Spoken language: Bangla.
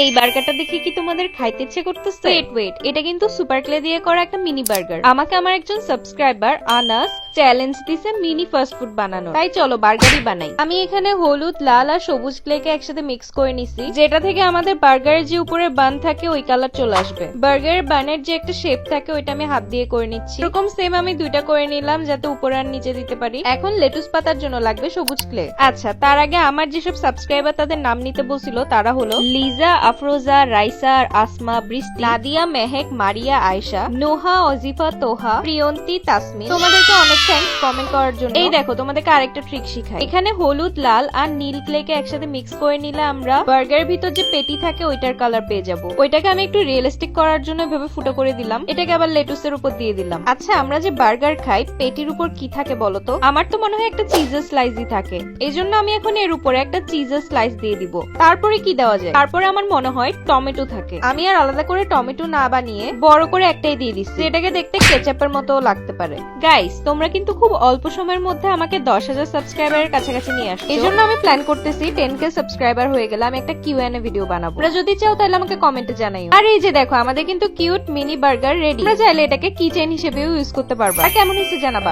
এই বার্গারটা দেখে কি তোমাদের খাইতে ইচ্ছে করতেছে? ওয়েট, এটা কিন্তু সুপার ক্লে দিয়ে করা একটা মিনি বার্গার। আমাকে আমার একজন সাবস্ক্রাইবার আনাস চ্যালেঞ্জ দিছে মিনি ফাস্ট ফুড বানানো, তাই চলো বার্গারই বানাই। আমি এখানে হলুদ, লাল আর সবুজ ক্লেকে একসাথে মিক্স করে নিছি, যেটা থেকে আমাদের বার্গারের যে উপরে বান থাকে ওই কালার চলে আসবে। বার্গারের বানের যে একটা শেপ থাকে ওইটা আমি হাত দিয়ে করে নিচ্ছি। এরকম সেম আমি দুইটা করে নিলাম যাতে উপরে আর নিচে দিতে পারি। এখন লেটুস পাতার জন্য লাগবে সবুজ ক্লে। আচ্ছা, তার আগে আমার যেসব সাবস্ক্রাইবার তাদের নাম নিতে বলছিল তারা হলো লিজা, আফরোজা, রাইসা, আসমা, বৃষ্টি, নাদিয়া, মেহেক, মারিয়া, আয়েশা, নোহা, অজিফা, তোহা, প্রিয়ন্তি, তাসমিন। তোমাদেরকে অনেক থ্যাঙ্কস কমেন্ট করার জন্য। এই দেখো তোমাদেরকে আরেকটা ট্রিক শিখাই। এখানে হলুদ, লাল আর নীল ক্লেকে একসাথে মিক্স করে নিলে আমরা বার্গারের ভিতর যে পেটি থাকে ওইটার কালার পেয়ে যাবো। ওইটাকে আমি একটু রিয়েলিস্টিক করার জন্য এভাবে ফুটো করে দিলাম। এটাকে আবার লেটুসের উপর দিয়ে দিলাম। আচ্ছা, আমরা যে বার্গার খাই পেটির উপর কি থাকে বলতো? আমার তো মনে হয় একটা চিজের স্লাইসই থাকে। এই জন্য আমি এখন এর উপরে একটা চিজের স্লাইস দিয়ে দিব। তারপরে কি দেওয়া যায়? তারপরে আমার মনে হয় টমেটো থাকে। আমি আর আলাদা করে টমেটো না বানিয়ে বড় করে একটাই দিয়ে দিচ্ছি, এটাকে দেখতে কেচাপের মতো লাগতে পারে। গাইস, তোমরা কিন্তু খুব অল্প সময়ের মধ্যে আমাকে 10,000 সাবস্ক্রাইবারের কাছাকাছি নিয়ে আসছো। এই জন্য আমি প্ল্যান করতেছি 10K সাবস্ক্রাইবার হয়ে গেলে আমি একটা Q&A ভিডিও বানাবো। তোমরা যদি চাও তাহলে আমাকে কমেন্টে জানাইও। আর এই যে দেখো আমাদের কিন্তু কিউট মিনি বার্গার রেডি। তোমরা চাইলে এটাকে কিচেন হিসেবেও ইউজ করতে পারবা। আর কেমন হয়েছে জানাবা।